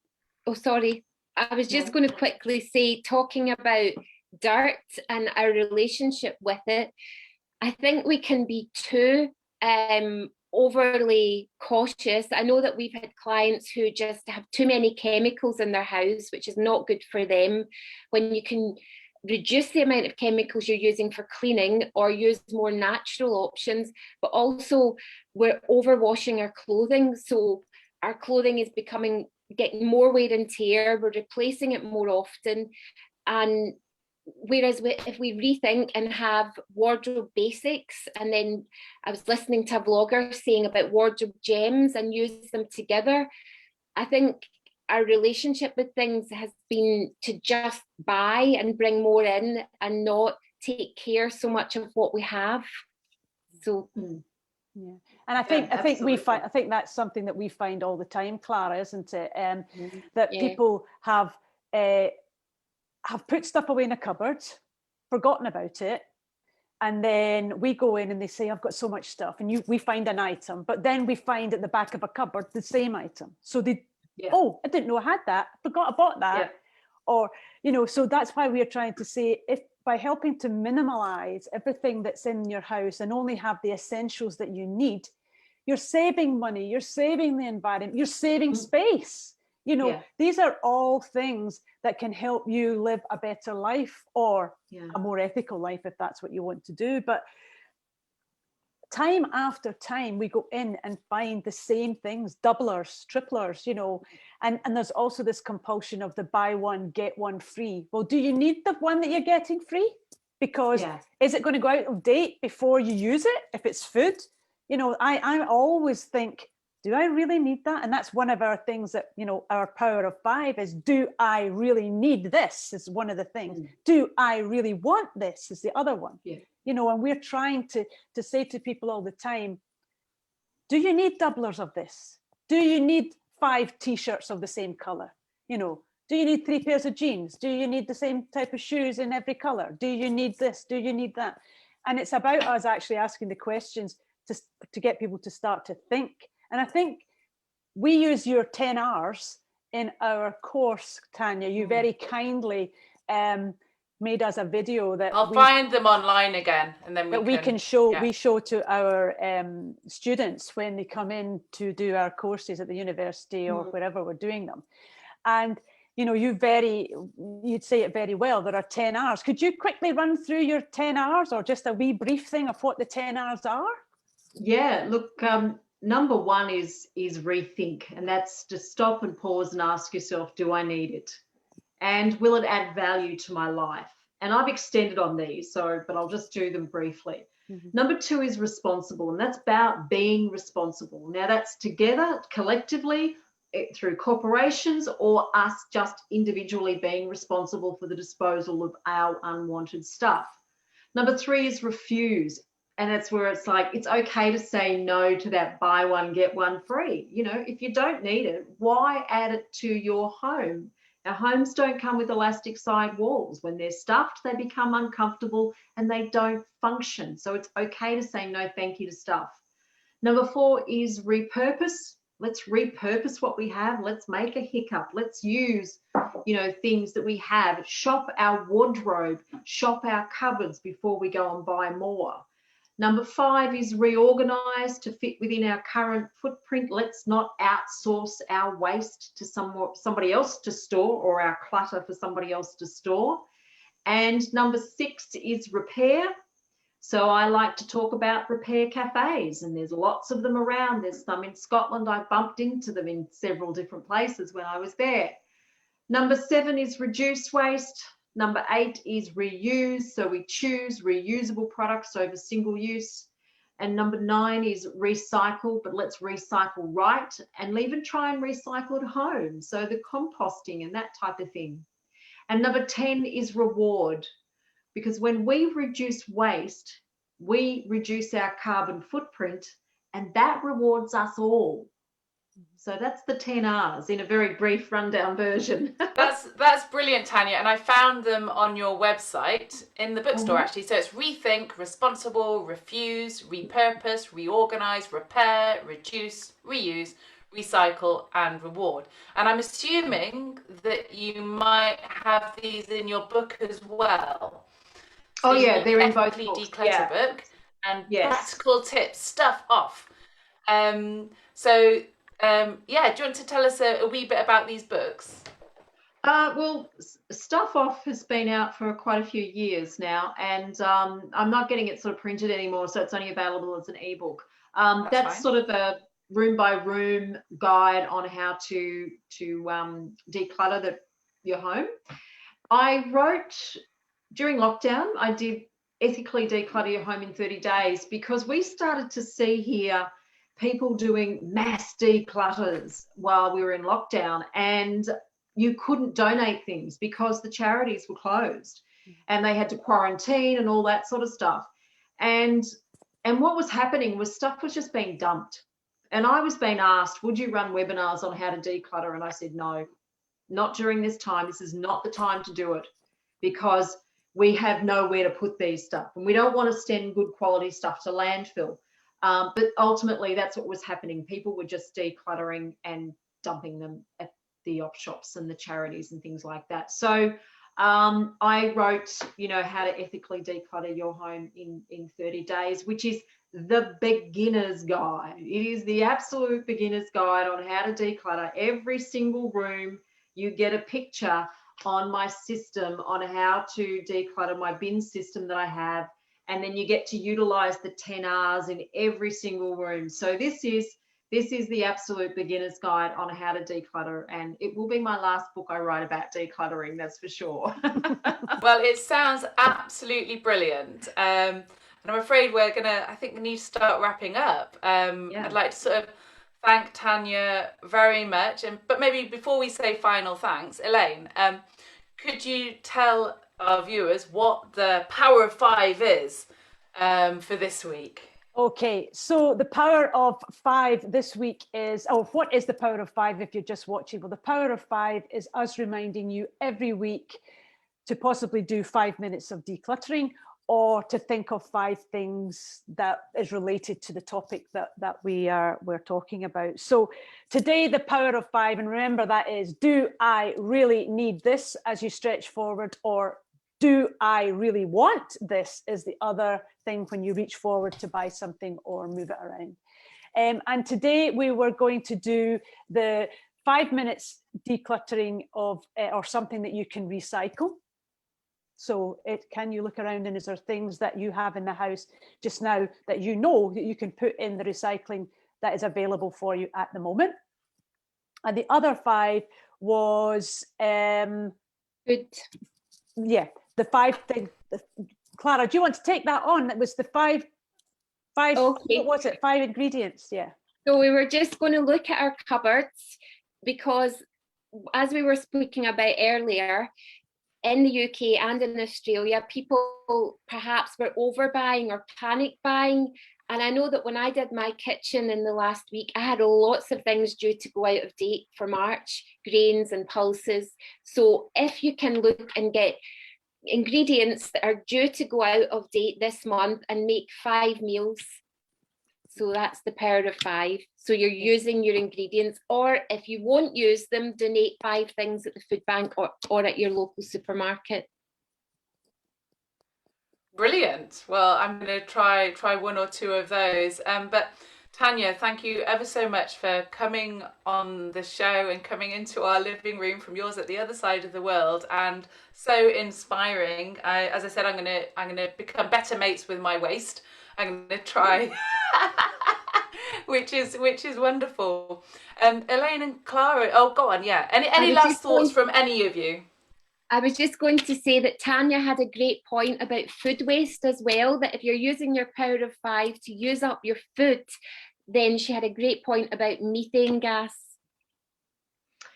C: I was just going to quickly say, talking about dirt and our relationship with it, I think we can be too overly cautious. I know that we've had clients who just have too many chemicals in their house, which is not good for them. When you can reduce the amount of chemicals you're using for cleaning or use more natural options, but also we're overwashing our clothing. So our clothing is getting more wear and tear. We're replacing it more often. And whereas if we rethink and have wardrobe basics, and then I was listening to a vlogger saying about wardrobe gems and use them together, I think our relationship with things has been to just buy and bring more in and not take care so much of what we have. So
B: yeah, and I think that's something that we find all the time, Clara, isn't it? That people have put stuff away in a cupboard, forgotten about it, and then we go in and they say, I've got so much stuff, and we find an item, but then we find at the back of a cupboard the same item. So oh, I didn't know I had that, forgot I bought that. Or, so that's why we're trying to say, if by helping to minimalize everything that's in your house and only have the essentials that you need, you're saving money, you're saving the environment, you're saving space. These are all things that can help you live a better life, or a more ethical life, if that's what you want to do. But time after time, we go in and find the same things, doublers, triplers, and there's also this compulsion of the buy one, get one free. Well, do you need the one that you're getting free? Because is it going to go out of date before you use it? If it's food, I always think, do I really need that? And that's one of our things that, our power of 5 is, do I really need this? Is one of the things. Do I really want this? Is the other one. And we're trying to say to people all the time, do you need doublers of this? Do you need 5 t-shirts of the same color? Do you need 3 pairs of jeans? Do you need the same type of shoes in every color? Do you need this? Do you need that? And it's about us actually asking the questions to get people to start to think. And I think we use your 10 R's in our course, Tanya. You very kindly made us a video that
A: I'll find them online again, and then
B: we can show.
A: Yeah.
B: We show to our students when they come in to do our courses at the university or wherever we're doing them. And you know, you'd say it very well. There are 10 R's. Could you quickly run through your 10 R's, or just a wee brief thing of what the 10 R's are?
D: Yeah, look, number one is rethink, and that's to stop and pause and ask yourself, do I need it? And will it add value to my life? And I've extended on these, but I'll just do them briefly. Number two is responsible, and that's about being responsible. Now that's together, collectively, through corporations, or us just individually being responsible for the disposal of our unwanted stuff. Number three is refuse. And that's where it's like, it's okay to say no to that buy one, get one free. You know, if you don't need it, why add it to your home? Our homes don't come with elastic side walls. When they're stuffed, they become uncomfortable and they don't function. So it's okay to say no, thank you to stuff. Number four is repurpose. Let's repurpose what we have. Let's make a hiccup. Let's use, you know, things that we have. Shop our wardrobe, shop our cupboards before we go and buy more. Number five is reorganize to fit within our current footprint. Let's not outsource our waste to somebody else to store, or our clutter for somebody else to store. And number six is repair. So I like to talk about repair cafes, and there's lots of them around. There's some in Scotland. I bumped into them in several different places when I was there. Number seven is reduce waste. Number eight is reuse. So we choose reusable products over single use. And number nine is recycle, but let's recycle right, and even try and recycle at home. So the composting and that type of thing. And number 10 is reward, because when we reduce waste, we reduce our carbon footprint, and that rewards us all. So that's the 10 R's in a very brief rundown version.
A: That's brilliant, Tanya. And I found them on your website in the bookstore, actually. So it's rethink, responsible, refuse, repurpose, reorganize, repair, reduce, reuse, recycle, and reward. And I'm assuming that you might have these in your book as well. So
D: yeah, they're in both books.
A: Declutter book and practical tips, stuff off. Do you want to tell us a wee bit about these books?
D: Well, Stuff Off has been out for quite a few years now, and I'm not getting it sort of printed anymore, so it's only available as an ebook. That's sort of a room by room guide on how to declutter your home. I wrote during lockdown, I did ethically declutter your home in 30 days, because we started to see here people doing mass declutters while we were in lockdown, and you couldn't donate things because the charities were closed and they had to quarantine and all that sort of stuff. And what was happening was stuff was just being dumped. And I was being asked, would you run webinars on how to declutter? And I said, no, not during this time. This is not the time to do it, because we have nowhere to put these stuff, and we don't want to send good quality stuff to landfill. But ultimately, that's what was happening. People were just decluttering and dumping them at the op shops and the charities and things like that. So I wrote, how to ethically declutter your home in 30 days, which is the beginner's guide. It is the absolute beginner's guide on how to declutter every single room. You get a picture on my system on how to declutter my bin system that I have. And then you get to utilize the 10 R's in every single room. So this is the absolute beginner's guide on how to declutter, and it will be my last book I write about decluttering, that's for sure.
A: Well, it sounds absolutely brilliant. And I'm afraid I think we need to start wrapping up. I'd like to sort of thank Tanya very much. But maybe before we say final thanks, Elaine, could you tell our viewers what the power of 5 is for this week?
B: Okay, so the power of 5 this week is, what is the power of 5 if you're just watching? Well, the power of 5 is us reminding you every week to possibly do 5 minutes of decluttering, or to think of 5 things that is related to the topic that we're talking about. So today, the power of 5, and remember that is, do I really need this as you stretch forward, or do I really want this is the other thing when you reach forward to buy something or move it around. And today we were going to do the 5 minutes decluttering of or something that you can recycle. So can you look around, and is there things that you have in the house just now that you know that you can put in the recycling that is available for you at the moment? And the other 5 was
C: Good.
B: Yeah, the 5 things. Clara, do you want to take that on? That was the five.
C: Okay.
B: What was it? 5 ingredients. Yeah.
C: So we were just going to look at our cupboards, because as we were speaking about earlier, in the UK and in Australia, people perhaps were overbuying or panic buying. And I know that when I did my kitchen in the last week, I had lots of things due to go out of date for March, grains and pulses. So if you can look and get ingredients that are due to go out of date this month and make 5 meals. So that's the power of 5. So you're using your ingredients, or if you won't use them, donate 5 things at the food bank or at your local supermarket.
A: Brilliant. Well, I'm going to try 1 or 2 of those. But Tanya, thank you ever so much for coming on the show and coming into our living room from yours at the other side of the world, and so inspiring. As I said, I'm going to become better mates with my waste. I'm going to try, which is wonderful. Elaine and Clara. Oh, go on. Yeah. Any last thoughts from any of you?
C: I was just going to say that Tanya had a great point about food waste as well, that if you're using your power of 5 to use up your food, then she had a great point about methane gas.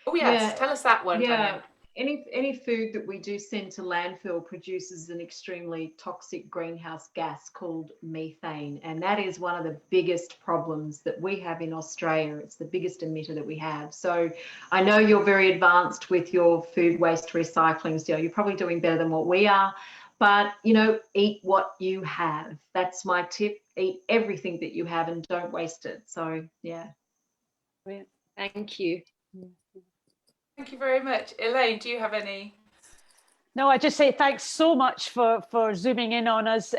A: Oh yes, yeah. Tell us that one,
D: Yeah.
A: Tanya.
D: Any food that we do send to landfill produces an extremely toxic greenhouse gas called methane, and that is one of the biggest problems that we have in Australia. It's the biggest emitter that we have. So I know you're very advanced with your food waste recycling, so you're probably doing better than what we are, but eat what you have. That's my tip. Eat everything that you have and don't waste it. So yeah.
C: Thank you.
A: Thank you very much. Elaine, do you have any?
B: No, I just say thanks so much for zooming in on us,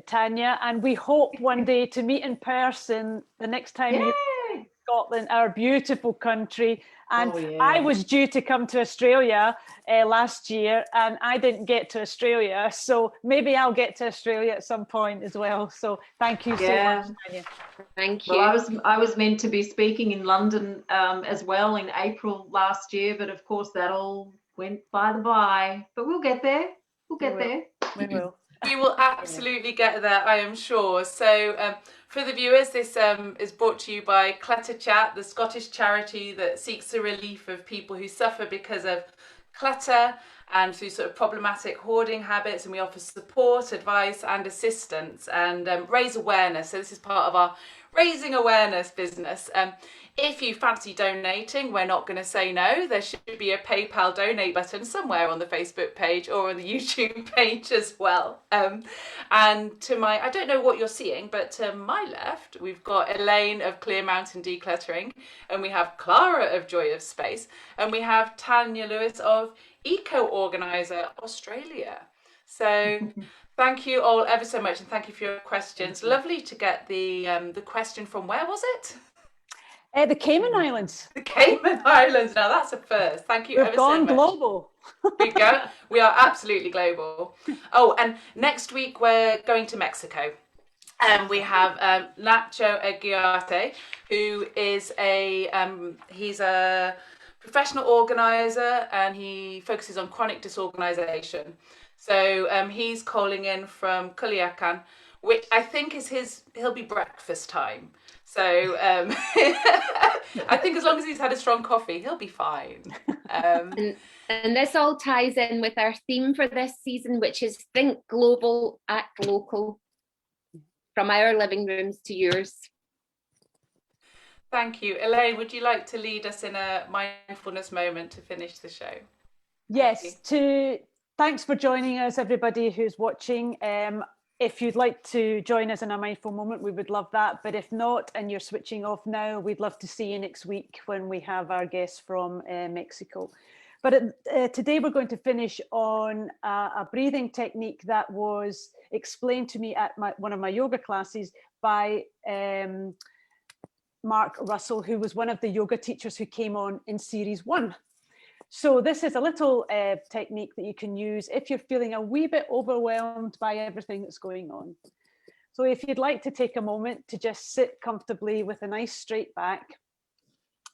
B: Tanya, and we hope one day to meet in person the next time you're in Scotland, our beautiful country. And I was due to come to Australia last year, and I didn't get to Australia, so maybe I'll get to Australia at some point as well. So thank you so much, Tanya.
C: Thank you.
D: Well, I was meant to be speaking in London as well in April last year, but of course that all went by the by. But we'll get there. We'll get there.
B: We will.
A: We will absolutely get there, I am sure. So for the viewers, this is brought to you by Clutter Chat, the Scottish charity that seeks the relief of people who suffer because of clutter and through sort of problematic hoarding habits. And we offer support, advice and assistance and raise awareness. So this is part of our raising awareness business. If you fancy donating, we're not going to say no. There should be a PayPal donate button somewhere on the Facebook page or on the YouTube page as well. And to my, I don't know what you're seeing, but to my left, we've got Elaine of Clear Mountain Decluttering, and we have Clara of Joy of Space, and we have Tanya Lewis of Eco-Organizer Australia. So thank you all ever so much, and thank you for your questions. Lovely to get the question from, where was it?
B: The Cayman Islands.
A: The Cayman Islands. Now that's a first. Thank you.
B: We've gone global.
A: We go. We are absolutely global. Oh, and next week we're going to Mexico. And we have Nacho Aguiarte, who is he's a professional organizer, and he focuses on chronic disorganization. So he's calling in from Culiacan, which I think is he'll be breakfast time. So I think as long as he's had a strong coffee, he'll be fine.
C: And this all ties in with our theme for this season, which is Think Global, Act Local, from our living rooms to yours.
A: Thank you. Elaine, would you like to lead us in a mindfulness moment to finish the show?
B: Yes, thanks for joining us, everybody who's watching. If you'd like to join us in a mindful moment, we would love that. But if not, and you're switching off now, we'd love to see you next week when we have our guests from Mexico. But today we're going to finish on a breathing technique that was explained to me at one of my yoga classes by Mark Russell, who was one of the yoga teachers who came on in series 1. So this is a little technique that you can use if you're feeling a wee bit overwhelmed by everything that's going on. So if you'd like to take a moment to just sit comfortably with a nice straight back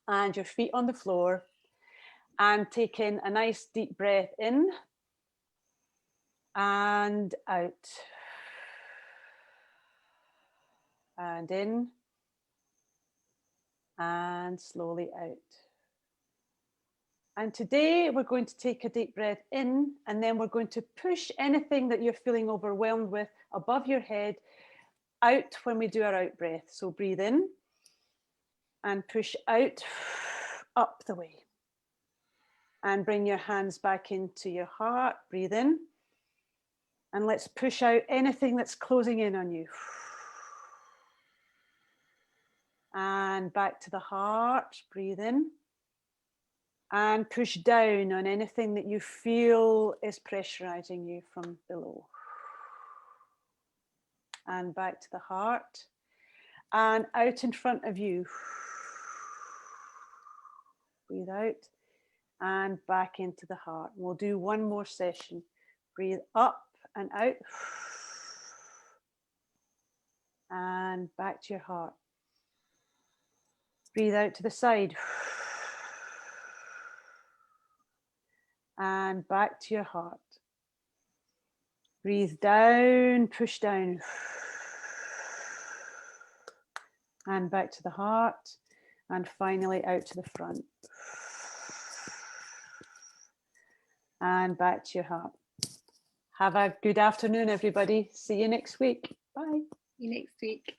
B: and your feet on the floor, and take in a nice deep breath in and out, and in and slowly out. And today we're going to take a deep breath in, and then we're going to push anything that you're feeling overwhelmed with above your head out when we do our out breath. So breathe in and push out, up the way. And bring your hands back into your heart. Breathe in. And let's push out anything that's closing in on you. And back to the heart. Breathe in. And push down on anything that you feel is pressurizing you from below. And back to the heart. And out in front of you. Breathe out. And back into the heart. We'll do one more session. Breathe up and out. And back to your heart. Breathe out to the side. And back to your heart. Breathe down, push down. And back to the heart. And finally out to the front. And back to your heart. Have a good afternoon, everybody. See you next week. Bye.
C: See you next week.